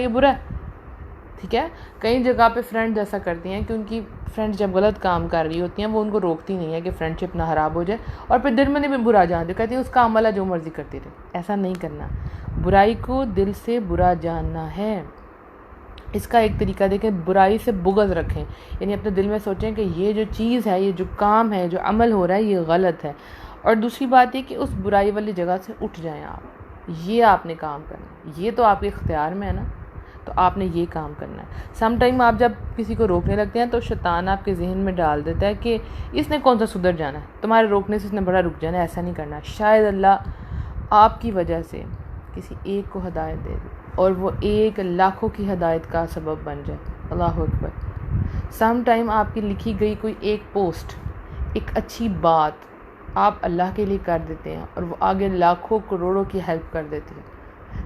یہ برا ہے. ٹھیک ہے. کئی جگہ پہ فرینڈز ایسا کرتی ہیں کہ ان کی فرینڈز جب غلط کام کر رہی ہوتی ہیں وہ ان کو روکتی نہیں ہے کہ فرینڈ شپ نہ خراب ہو جائے, اور پھر دل میں بھی برا جانتے کہتی ہیں اس کا عمل ہے جو مرضی کرتی رہے. ایسا نہیں کرنا. برائی کو دل سے برا جاننا ہے. اس کا ایک طریقہ دیکھیں, برائی سے بغض رکھیں, یعنی اپنے دل میں سوچیں کہ یہ جو چیز ہے, یہ جو کام ہے, جو عمل ہو رہا ہے, یہ غلط ہے. اور دوسری بات یہ کہ اس برائی والی جگہ سے اٹھ جائیں آپ. یہ آپ نے کام کرنا ہے, یہ تو آپ کے اختیار میں ہے نا, تو آپ نے یہ کام کرنا ہے. سم ٹائم آپ جب کسی کو روکنے لگتے ہیں تو شیطان آپ کے ذہن میں ڈال دیتا ہے کہ اس نے کون سا سدھر جانا ہے, تمہارے روکنے سے اس نے بڑا رک جانا ہے. ایسا نہیں کرنا. شاید اللہ آپ کی وجہ سے کسی ایک کو ہدایت دے دے اور وہ ایک لاکھوں کی ہدایت کا سبب بن جائے. اللہ اکبر. سم ٹائم آپ کی لکھی گئی کوئی ایک پوسٹ, ایک اچھی بات آپ اللہ کے لیے کر دیتے ہیں اور وہ آگے لاکھوں کروڑوں کی ہیلپ کر دیتی ہے.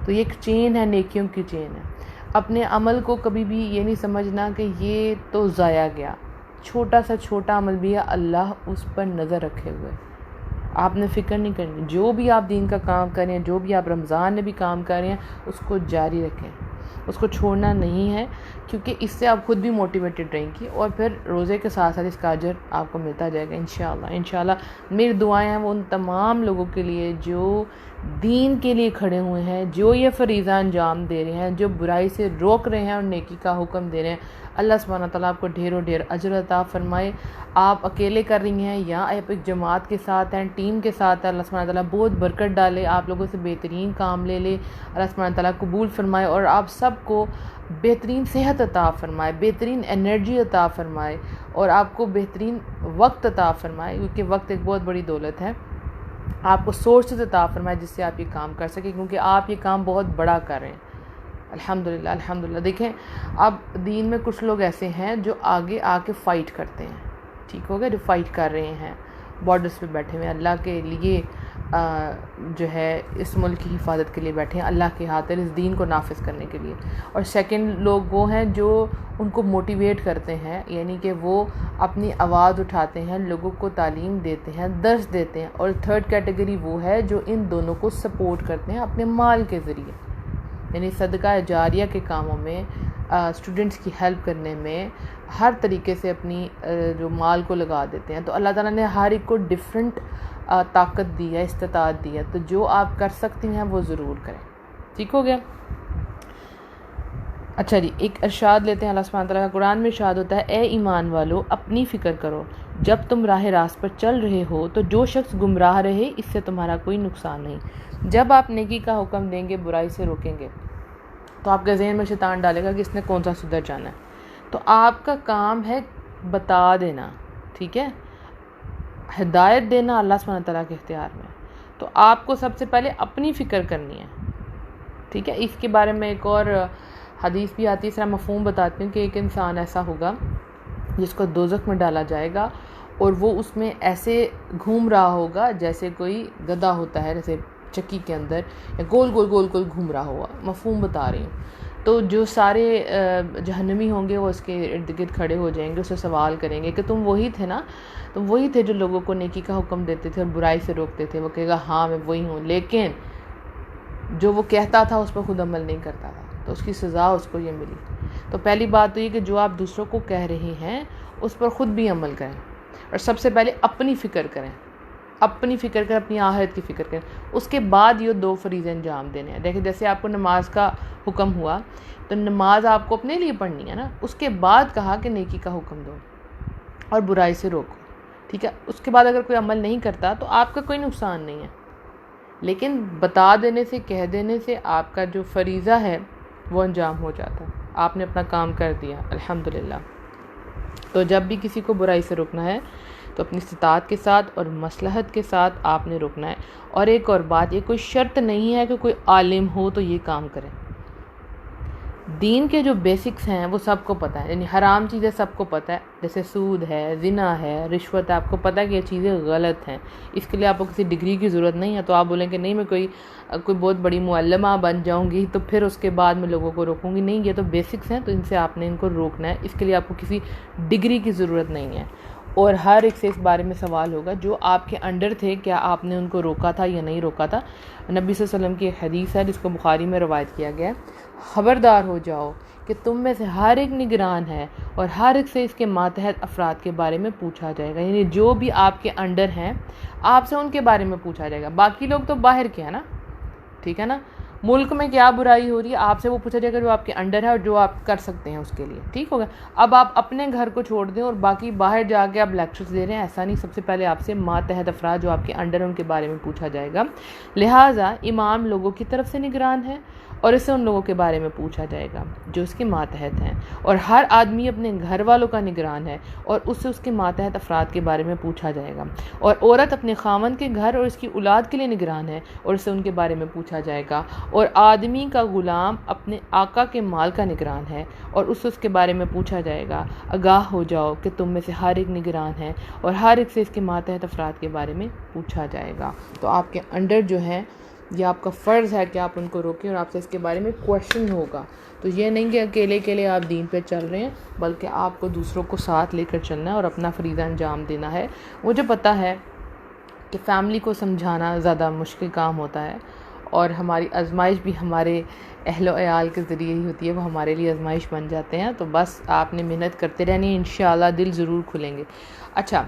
تو یہ ایک چین ہے, نیکیوں کی چین ہے. اپنے عمل کو کبھی بھی یہ نہیں سمجھنا کہ یہ تو ضائع گیا. چھوٹا سا چھوٹا عمل بھی ہے, اللہ اس پر نظر رکھے ہوئے. آپ نے فکر نہیں کرنی. جو بھی آپ دین کا کام کریں, جو بھی آپ رمضان میں بھی کام کر رہے ہیں, اس کو جاری رکھیں, اس کو چھوڑنا نہیں ہے, کیونکہ اس سے آپ خود بھی موٹیویٹڈ رہیں گی اور پھر روزے کے ساتھ ساتھ اس کا اجر آپ کو ملتا جائے گا انشاءاللہ. انشاءاللہ میری دعائیں ہیں وہ ان تمام لوگوں کے لیے جو دین کے لیے کھڑے ہوئے ہیں, جو یہ فریضہ انجام دے رہے ہیں, جو برائی سے روک رہے ہیں اور نیکی کا حکم دے رہے ہیں. اللہ سبحانہ تعالیٰ آپ کو ڈھیروں ڈھیر اجر عطا فرمائے. آپ اکیلے کر رہی ہیں یا آپ ایک جماعت کے ساتھ ہیں, ٹیم کے ساتھ ہیں, اللہ سبحانہ تعالیٰ بہت برکت ڈالے, آپ لوگوں سے بہترین کام لے لے, اللہ سبحانہ تعالیٰ قبول فرمائے اور آپ سب کو بہترین صحت عطا فرمائے, بہترین انرجی عطا فرمائے اور آپ کو بہترین وقت عطا فرمائے, کیونکہ وقت ایک بہت بڑی دولت ہے. آپ کو سورسز عطا فرمائے جس سے آپ یہ کام کر سکیں, کیونکہ آپ یہ کام بہت بڑا کر رہے ہیں. الحمدللہ الحمدللہ. دیکھیں اب دین میں کچھ لوگ ایسے ہیں جو آگے آ کے فائٹ کرتے ہیں, ٹھیک ہو گیا, جو فائٹ کر رہے ہیں, بارڈرز پہ بیٹھے ہوئے ہیں, اللہ کے لیے جو ہے اس ملک کی حفاظت کے لیے بیٹھے ہیں, اللہ کے خاطر اس دین کو نافذ کرنے کے لیے. اور سیکنڈ لوگ وہ ہیں جو ان کو موٹیویٹ کرتے ہیں, یعنی کہ وہ اپنی آواز اٹھاتے ہیں, لوگوں کو تعلیم دیتے ہیں, درس دیتے ہیں. اور تھرڈ کیٹیگری وہ ہے جو ان دونوں کو سپورٹ کرتے ہیں اپنے مال کے ذریعے, یعنی صدقہ جاریہ کے کاموں میں, اسٹوڈنٹس کی ہیلپ کرنے میں, ہر طریقے سے اپنی جو مال کو لگا دیتے ہیں. تو اللہ تعالیٰ نے ہر ایک کو ڈفرینٹ طاقت دی ہے, استطاعت دی ہے, تو جو آپ کر سکتی ہیں وہ ضرور کریں. ٹھیک ہو گیا. اچھا جی, ایک ارشاد لیتے ہیں اللہ سبحانہ تعالیٰ کا. قرآن میں ارشاد ہوتا ہے, اے ایمان والو اپنی فکر کرو جب تم راہ راست پر چل رہے ہو, تو جو شخص گمراہ رہے اس سے تمہارا کوئی نقصان نہیں. جب آپ نیکی کا حکم دیں گے, برائی سے روکیں گے, تو آپ کے ذہن میں شیطان ڈالے گا کہ اس نے کون سا سدھر جانا ہے. تو آپ کا کام ہے بتا دینا, ٹھیک ہے, ہدایت دینا اللہ سبحانہ تعالیٰ کے اختیار میں. تو آپ کو سب سے پہلے اپنی فکر کرنی ہے, ٹھیک ہے. اس کے بارے میں ایک اور حدیث بھی آتی ہے, اس طرح مفہوم بتاتی ہوں کہ ایک انسان ایسا ہوگا جس کو دوزخ میں ڈالا جائے گا اور وہ اس میں ایسے گھوم رہا ہوگا جیسے کوئی گدھا ہوتا ہے, جیسے چکی کے اندر, یا گول گول گول گول گھوم رہا ہوا. مفہوم بتا رہی ہوں. تو جو سارے جہنمی ہوں گے وہ اس کے ارد گرد کھڑے ہو جائیں گے, اس سے سوال کریں گے کہ تم وہی تھے نا, تم وہی تھے جو لوگوں کو نیکی کا حکم دیتے تھے اور برائی سے روکتے تھے. وہ کہے گا ہاں میں وہی ہوں, لیکن جو وہ کہتا تھا اس پر خود عمل نہیں کرتا تھا, تو اس کی سزا اس کو یہ ملی. تو پہلی بات تو یہ کہ جو آپ دوسروں کو کہہ رہے ہیں اس پر خود بھی عمل کریں, اور سب سے پہلے اپنی فکر کریں, اپنی فکر کریں, اپنی آخرت کی فکر کریں. اس کے بعد یہ 2 فریضے انجام دینے ہیں. دیکھیں جیسے آپ کو نماز کا حکم ہوا تو نماز آپ کو اپنے لیے پڑھنی ہے نا, اس کے بعد کہا کہ نیکی کا حکم دو اور برائی سے روکو, ٹھیک ہے. اس کے بعد اگر کوئی عمل نہیں کرتا تو آپ کا کوئی نقصان نہیں ہے, لیکن بتا دینے سے, کہہ دینے سے آپ کا جو فریضہ ہے وہ انجام ہو جاتا ہے. آپ نے اپنا کام کر دیا الحمدللہ. تو جب بھی کسی کو برائی سے روکنا ہے تو اپنی استطاعت کے ساتھ اور مصلحت کے ساتھ آپ نے روکنا ہے. اور ایک اور بات, یہ کوئی شرط نہیں ہے کہ کوئی عالم ہو تو یہ کام کرے. دین کے جو بیسکس ہیں وہ سب کو پتہ ہے, یعنی حرام چیزیں سب کو پتہ ہے, جیسے سود ہے, زنا ہے, رشوت ہے, آپ کو پتہ ہے کہ یہ چیزیں غلط ہیں. اس کے لیے آپ کو کسی ڈگری کی ضرورت نہیں ہے. تو آپ بولیں کہ نہیں میں کوئی بہت بڑی معلمہ بن جاؤں گی تو پھر اس کے بعد میں لوگوں کو روکوں گی. نہیں, یہ تو بیسکس ہیں, تو ان سے آپ نے ان کو روکنا ہے. اس کے لیے آپ کو کسی ڈگری کی ضرورت نہیں ہے. اور ہر ایک سے اس بارے میں سوال ہوگا جو آپ کے انڈر تھے، کیا آپ نے ان کو روکا تھا یا نہیں روکا تھا۔ نبی صلی اللہ علیہ وسلم کی ایک حدیث ہے جس کو بخاری میں روایت کیا گیا ہے، خبردار ہو جاؤ کہ تم میں سے ہر ایک نگران ہے اور ہر ایک سے اس کے ماتحت افراد کے بارے میں پوچھا جائے گا، یعنی جو بھی آپ کے انڈر ہیں آپ سے ان کے بارے میں پوچھا جائے گا۔ باقی لوگ تو باہر کے ہیں نا، ٹھیک ہے نا، ملک میں کیا برائی ہو رہی ہے آپ سے وہ پوچھا جائے گا جو آپ کے انڈر ہے اور جو آپ کر سکتے ہیں اس کے لیے، ٹھیک ہوگا۔ اب آپ اپنے گھر کو چھوڑ دیں اور باقی باہر جا کے آپ لیکچرز دے رہے ہیں، ایسا نہیں، سب سے پہلے آپ سے ماتحت افراد جو آپ کے انڈر ہیں ان کے بارے میں پوچھا جائے گا۔ لہٰذا امام لوگوں کی طرف سے نگران ہے اور اسے ان لوگوں کے بارے میں پوچھا جائے گا جو اس کے ماتحت ہیں، اور ہر آدمی اپنے گھر والوں کا نگران ہے اور اس سے اس کے ماتحت افراد کے بارے میں پوچھا جائے گا، اور عورت اپنے خاوند کے گھر اور اس کی اولاد کے لیے نگران ہے اور اسے ان کے بارے میں پوچھا جائے گا، اور آدمی کا غلام اپنے آقا کے مال کا نگران ہے اور اس سے اس کے بارے میں پوچھا جائے گا۔ آگاہ ہو جاؤ کہ تم میں سے ہر ایک نگران ہے اور ہر ایک سے اس کے ماتحت افراد کے بارے میں پوچھا جائے گا۔ تو آپ کے انڈر جو ہے یہ آپ کا فرض ہے کہ آپ ان کو روکیں اور آپ سے اس کے بارے میں کویشچن ہوگا۔ تو یہ نہیں کہ اکیلے اکیلے آپ دین پہ چل رہے ہیں، بلکہ آپ کو دوسروں کو ساتھ لے کر چلنا ہے اور اپنا فریضہ انجام دینا ہے۔ مجھے پتہ ہے کہ فیملی کو سمجھانا زیادہ مشکل کام ہوتا ہے، اور ہماری آزمائش بھی ہمارے اہل و عیال کے ذریعے ہی ہوتی ہے، وہ ہمارے لیے آزمائش بن جاتے ہیں۔ تو بس آپ نے محنت کرتے رہنی ہے، انشاءاللہ دل ضرور کھلیں گے۔ اچھا،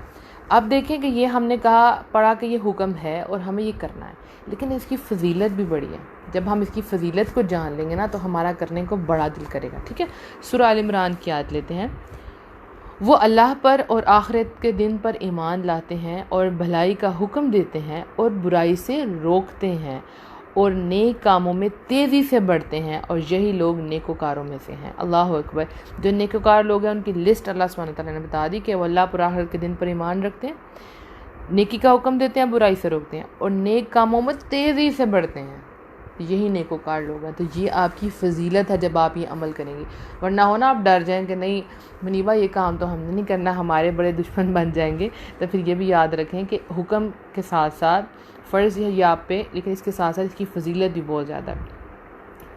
اب دیکھیں کہ یہ ہم نے پڑھا کہ یہ حکم ہے اور ہمیں یہ کرنا ہے، لیکن اس کی فضیلت بھی بڑی ہے۔ جب ہم اس کی فضیلت کو جان لیں گے نا تو ہمارا کرنے کو بڑا دل کرے گا، ٹھیک ہے۔ سورہ آل عمران کی آیت لیتے ہیں، وہ اللہ پر اور آخرت کے دن پر ایمان لاتے ہیں اور بھلائی کا حکم دیتے ہیں اور برائی سے روکتے ہیں اور نیک کاموں میں تیزی سے بڑھتے ہیں، اور یہی لوگ نیکوکاروں میں سے ہیں۔ اللہ اکبر۔ جو نیکوکار لوگ ہیں ان کی لسٹ اللہ سبحانہ تعالیٰ نے بتا دی کہ وہ اللہ پر آخرت کے دن پر ایمان رکھتے ہیں، نیکی کا حکم دیتے ہیں، برائی سے روکتے ہیں اور نیک کاموں میں تیزی سے بڑھتے ہیں، یہی نیکوکار لوگ ہیں۔ تو یہ آپ کی فضیلت ہے جب آپ یہ عمل کریں گی، ورنہ ہونا آپ ڈر جائیں کہ نہیں منیبہ یہ کام تو ہم نے نہیں کرنا، ہمارے بڑے دشمن بن جائیں گے۔ تو پھر یہ بھی یاد رکھیں کہ حکم کے ساتھ ساتھ فرض ہے یہ آپ پہ، لیکن اس کے ساتھ ساتھ اس کی فضیلت بھی بہت زیادہ ہے۔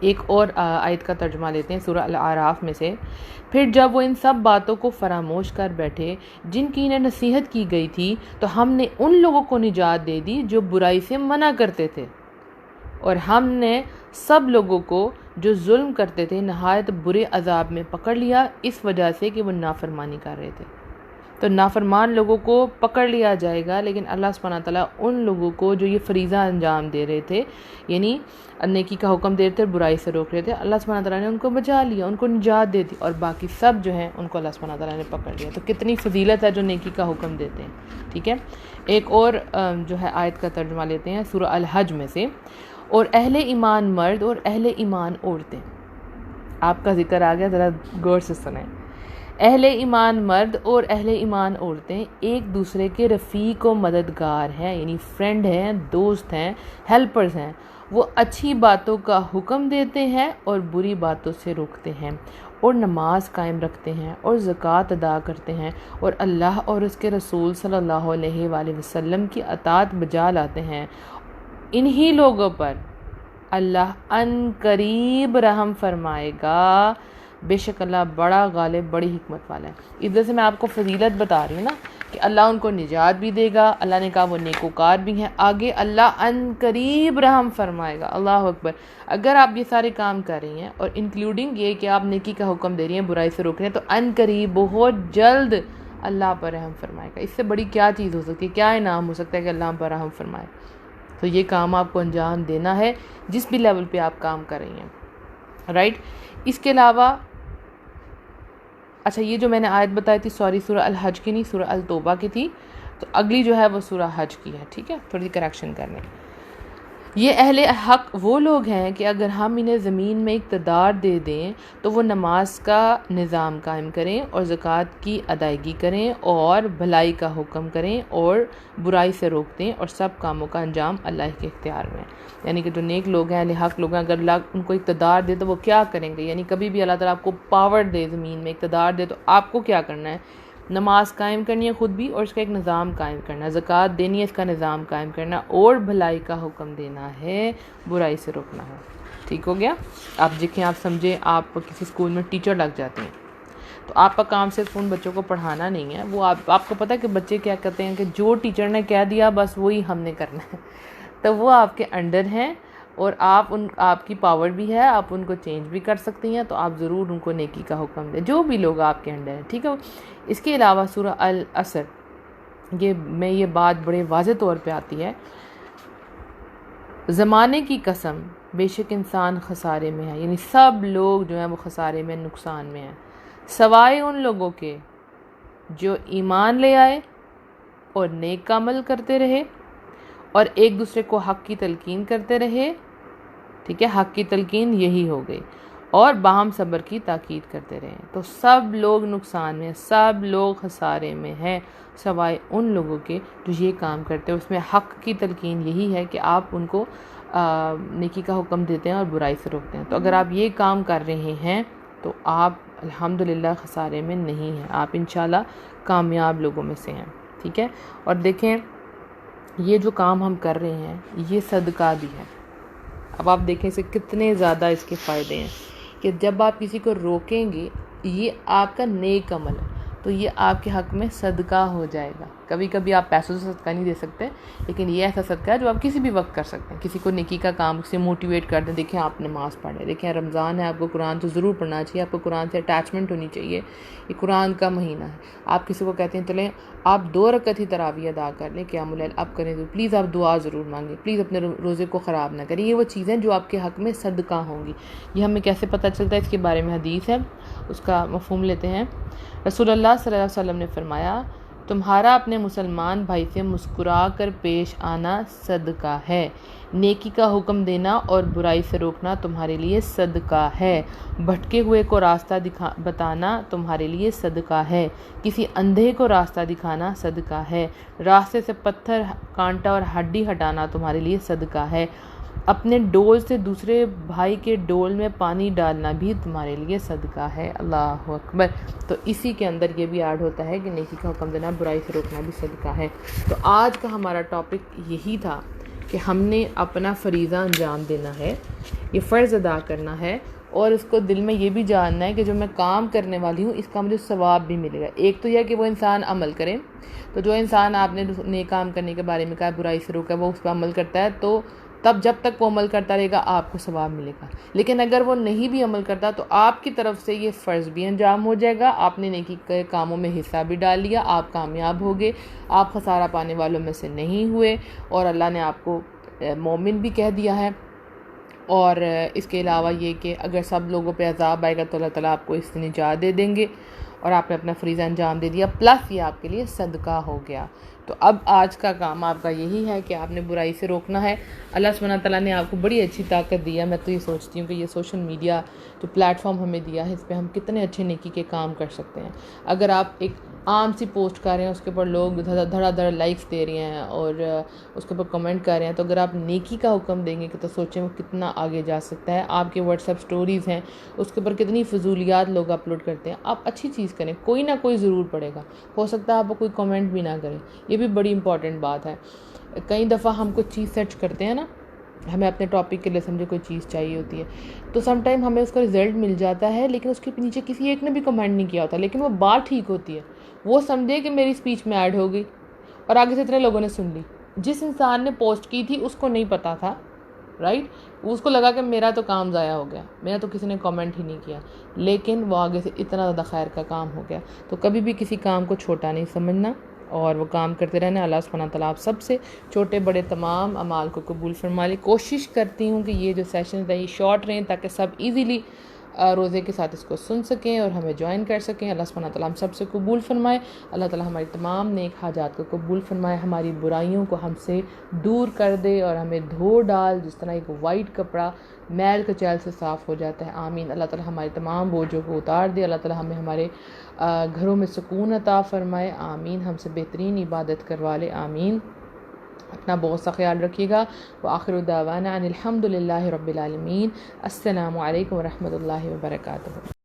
ایک اور آیت کا ترجمہ لیتے ہیں سورہ الاعراف میں سے، پھر جب وہ ان سب باتوں کو فراموش کر بیٹھے جن کی انہیں نصیحت کی گئی تھی تو ہم نے ان لوگوں کو نجات دے دی جو برائی سے منع کرتے تھے، اور ہم نے سب لوگوں کو جو ظلم کرتے تھے نہایت برے عذاب میں پکڑ لیا اس وجہ سے کہ وہ نافرمانی کر رہے تھے۔ تو نافرمان لوگوں کو پکڑ لیا جائے گا، لیکن اللہ سبحانہ تعالیٰ ان لوگوں کو جو یہ فریضہ انجام دے رہے تھے، یعنی نیکی کا حکم دے رہے تھے اور برائی سے روک رہے تھے، اللہ سبحانہ تعالیٰ نے ان کو بچا لیا، ان کو نجات دے دی، اور باقی سب جو ہیں ان کو اللہ سبحانہ تعالیٰ نے پکڑ لیا۔ تو کتنی فضیلت ہے جو نیکی کا حکم دیتے ہیں، ٹھیک ہے۔ ایک اور جو ہے آیت کا ترجمہ لیتے ہیں سورہ الحج میں سے، اور اہل ایمان مرد اور اہل ایمان عورتیں، آپ کا ذکر آ گیا، ذرا غور سے سنیں۔ اہل ایمان مرد اور اہل ایمان عورتیں ایک دوسرے کے رفیق و مددگار ہیں، یعنی فرینڈ ہیں، دوست ہیں، ہیلپرز ہیں۔ وہ اچھی باتوں کا حکم دیتے ہیں اور بری باتوں سے روکتے ہیں، اور نماز قائم رکھتے ہیں اور زکوٰۃ ادا کرتے ہیں، اور اللہ اور اس کے رسول صلی اللہ علیہ وآلہ وسلم کی اطاعت بجا لاتے ہیں۔ انہی لوگوں پر اللہ ان قریب رحم فرمائے گا، بے شک اللہ بڑا غالب، بڑی حکمت والا ہے۔ ادھر سے میں آپ کو فضیلت بتا رہی ہوں نا کہ اللہ ان کو نجات بھی دے گا، اللہ نے کہا وہ نیکوکار بھی ہیں، آگے اللہ ان قریب رحم فرمائے گا۔ اللہ اکبر۔ اگر آپ یہ سارے کام کر رہی ہیں اور انکلوڈنگ یہ کہ آپ نیکی کا حکم دے رہی ہیں، برائی سے روک رہی ہیں، تو ان قریب بہت جلد اللہ پر رحم فرمائے گا۔ اس سے بڑی کیا چیز ہو سکتی ہے، کیا انعام ہو سکتا ہے کہ اللہ پر رحم فرمائے۔ تو یہ کام آپ کو انجام دینا ہے جس بھی لیول پہ آپ کام کر رہی ہیں، رائٹ۔ اس کے علاوہ اچھا، یہ جو میں نے آیت بتائی تھی، سوری سورہ الحج کی نہیں، سورہ التوبہ کی تھی، تو اگلی جو ہے وہ سورہ حج کی ہے، ٹھیک ہے، تھوڑی کریکشن کرنے۔ یہ اہل حق وہ لوگ ہیں کہ اگر ہم انہیں زمین میں اقتدار دے دیں تو وہ نماز کا نظام قائم کریں اور زکوٰۃ کی ادائیگی کریں اور بھلائی کا حکم کریں اور برائی سے روک دیں، اور سب کاموں کا انجام اللہ کے اختیار میں۔ یعنی کہ جو نیک لوگ ہیں، اہل حق لوگ ہیں، اگر اللہ ان کو اقتدار دے تو وہ کیا کریں گے، یعنی کبھی بھی اللہ تعالیٰ آپ کو پاور دے، زمین میں اقتدار دے، تو آپ کو کیا کرنا ہے، نماز قائم کرنی ہے خود بھی، اور اس کا ایک نظام قائم کرنا ہے، زکوٰۃ دینی ہے، اس کا نظام قائم کرنا، اور بھلائی کا حکم دینا ہے، برائی سے روکنا ہے۔ ٹھیک ہو گیا؟ آپ دیکھیں، آپ سمجھیں، آپ کسی اسکول میں ٹیچر لگ جاتے ہیں تو آپ کا کام صرف ان بچوں کو پڑھانا نہیں ہے، وہ آپ کو پتہ ہے کہ بچے کیا کہتے ہیں کہ جو ٹیچر نے کہہ دیا بس وہی ہم نے کرنا ہے، تو وہ آپ کے انڈر ہیں اور آپ کی پاور بھی ہے، آپ ان کو چینج بھی کر سکتی ہیں، تو آپ ضرور ان کو نیکی کا حکم دیں، جو بھی لوگ آپ کے انڈر ہیں، ٹھیک ہے۔ اس کے علاوہ سورہ العصر یہ بات بڑے واضح طور پہ آتی ہے، زمانے کی قسم بے شک انسان خسارے میں ہے، یعنی سب لوگ جو ہیں وہ خسارے میں، نقصان میں ہیں، سوائے ان لوگوں کے جو ایمان لے آئے اور نیک عمل کرتے رہے اور ایک دوسرے کو حق کی تلقین کرتے رہے، ٹھیک ہے، حق کی تلقین یہی ہو گئی، اور باہم صبر کی تاکید کرتے رہے، تو سب لوگ نقصان میں، سب لوگ خسارے میں ہیں سوائے ان لوگوں کے جو یہ کام کرتے ہیں۔ اس میں حق کی تلقین یہی ہے کہ آپ ان کو نیکی کا حکم دیتے ہیں اور برائی سے روکتے ہیں، تو اگر آپ یہ کام کر رہے ہیں تو آپ الحمدللہ خسارے میں نہیں ہیں، آپ انشاءاللہ کامیاب لوگوں میں سے ہیں، ٹھیک ہے۔ اور دیکھیں یہ جو کام ہم کر رہے ہیں یہ صدقہ بھی ہے۔ اب آپ دیکھیں اسے کتنے زیادہ اس کے فائدے ہیں کہ جب آپ کسی کو روکیں گے یہ آپ کا نیک عمل ہے، تو یہ آپ کے حق میں صدقہ ہو جائے گا۔ کبھی کبھی آپ پیسوں سے صدقہ نہیں دے سکتے، لیکن یہ ایسا صدقہ ہے جو آپ کسی بھی وقت کر سکتے ہیں، کسی کو نیکی کا کام سے موٹیویٹ کر دیں، دیکھیں آپ نماز پڑھیں، دیکھیں رمضان ہے، آپ کو قرآن تو ضرور پڑھنا چاہیے، آپ کو قرآن سے اٹیچمنٹ ہونی چاہیے، یہ قرآن کا مہینہ ہے۔ آپ کسی کو کہتے ہیں چلیں آپ 2 رکعت ہی تراویح ادا کر لیں، قیام اللیل آپ کریں، تو پلیز آپ دعا ضرور مانگیں، پلیز اپنے روزے کو خراب نہ کریں، یہ وہ چیزیں جو آپ کے حق میں صدقہ ہوں گی۔ یہ ہمیں کیسے پتہ چلتا ہے؟ اس کے بارے میں حدیث ہے، اس کا مفہوم لیتے ہیں۔ رسول اللہ صلی اللہ علیہ وسلم نے فرمایا تمہارا اپنے مسلمان بھائی سے مسکرا کر پیش آنا صدقہ ہے، نیکی کا حکم دینا اور برائی سے روکنا تمہارے لیے صدقہ ہے، بھٹکے ہوئے کو راستہ بتانا تمہارے لیے صدقہ ہے، کسی اندھے کو راستہ دکھانا صدقہ ہے، راستے سے پتھر کانٹا اور ہڈی ہٹانا تمہارے لیے صدقہ ہے، اپنے ڈول سے دوسرے بھائی کے ڈول میں پانی ڈالنا بھی تمہارے لیے صدقہ ہے۔ اللہ اکبر۔ تو اسی کے اندر یہ بھی ایڈ ہوتا ہے کہ نیکی کا حکم دینا، برائی سے روکنا بھی صدقہ ہے۔ تو آج کا ہمارا ٹاپک یہی تھا کہ ہم نے اپنا فریضہ انجام دینا ہے، یہ فرض ادا کرنا ہے، اور اس کو دل میں یہ بھی جاننا ہے کہ جو میں کام کرنے والی ہوں اس کا مجھے ثواب بھی ملے گا۔ ایک تو یہ کہ وہ انسان عمل کرے، تو جو انسان آپ نے نیک کام کرنے کے بارے میں کہا، برائی سے روکا، وہ اس پہ عمل کرتا ہے، تو تب جب تک وہ عمل کرتا رہے گا آپ کو ثواب ملے گا، لیکن اگر وہ نہیں بھی عمل کرتا تو آپ کی طرف سے یہ فرض بھی انجام ہو جائے گا، آپ نے نیکی کے کاموں میں حصہ بھی ڈال لیا، آپ کامیاب ہو گئے، آپ خسارہ پانے والوں میں سے نہیں ہوئے، اور اللہ نے آپ کو مومن بھی کہہ دیا ہے۔ اور اس کے علاوہ یہ کہ اگر سب لوگوں پہ عذاب آئے گا تو اللہ تعالیٰ آپ کو اس سے نجات دے دیں گے، اور آپ نے اپنا فریضہ انجام دے دیا، پلس یہ آپ کے لیے صدقہ ہو گیا۔ تو اب آج کا کام آپ کا یہی ہے کہ آپ نے برائی سے روکنا ہے۔ اللہ سبحانہ تعالیٰ نے آپ کو بڑی اچھی طاقت دی ہے، میں تو یہ سوچتی ہوں کہ یہ سوشل میڈیا جو پلیٹ فارم ہمیں دیا ہے، اس پہ ہم کتنے اچھے نیکی کے کام کر سکتے ہیں۔ اگر آپ ایک عام سی پوسٹ کر رہے ہیں، اس کے اوپر لوگ دھڑا دھڑ لائکس دے رہے ہیں اور اس کے اوپر کمنٹ کر رہے ہیں، تو اگر آپ نیکی کا حکم دیں گے کہ تو سوچیں وہ کتنا آگے جا سکتا ہے۔ آپ کے واٹس ایپ سٹوریز ہیں، اس کے اوپر کتنی فضولیات لوگ اپلوڈ کرتے ہیں، آپ اچھی چیز کریں، کوئی نہ کوئی ضرور پڑے گا، ہو سکتا ہے آپ کو کوئی کمنٹ بھی نہ کرے، یہ بھی بڑی امپورٹنٹ بات ہے۔ کئی دفعہ ہم کچھ چیز سرچ کرتے ہیں نا، ہمیں اپنے ٹاپک کے لیے سمجھے کوئی چیز چاہیے ہوتی ہے، تو سم ٹائم ہمیں اس کا رزلٹ مل جاتا ہے، لیکن اس کے نیچے کسی ایک نے بھی کمنٹ نہیں کیا ہوتا، لیکن وہ بات ٹھیک ہوتی ہے، وہ سمجھے کہ میری اسپیچ میں ایڈ ہو گئی اور آگے سے اتنے لوگوں نے سن لی۔ جس انسان نے پوسٹ کی تھی اس کو نہیں پتا تھا، رائٹ، اس کو لگا کہ میرا تو کام ضائع ہو گیا، میرا تو کسی نے کامنٹ ہی نہیں کیا، لیکن وہ آگے سے اتنا زیادہ خیر کا کام ہو گیا۔ تو کبھی بھی کسی کام کو چھوٹا نہیں سمجھنا اور وہ کام کرتے رہنا۔ اللہ سبحانہ تعالیٰ آپ سب سے چھوٹے بڑے تمام اعمال کو قبول فرما لے۔ کوشش کرتی ہوں کہ یہ جو سیشنز ہیں یہ شارٹ رہیں تاکہ سب ایزیلی روزے کے ساتھ اس کو سن سکیں اور ہمیں جوائن کر سکیں۔ اللہ سبحانہ تعالیٰ ہم سب سے قبول فرمائے، اللہ تعالیٰ ہماری تمام نیک حاجات کو قبول فرمائے، ہماری برائیوں کو ہم سے دور کر دے اور ہمیں دھو ڈال جس طرح ایک وائٹ کپڑا میل کچیل سے صاف ہو جاتا ہے۔ آمین۔ اللہ تعالیٰ ہمارے تمام بوجھوں کو اتار دے، اللہ تعالیٰ ہمیں ہمارے گھروں میں سکون عطا فرمائے، آمین۔ ہم سے بہترین عبادت کروا لے، آمین۔ اپنا بہت سا خیال رکھیے گا۔ وآخر دعوانا ان الحمد للہ رب العالمین۔ السلام علیکم ورحمۃ اللہ وبرکاتہ۔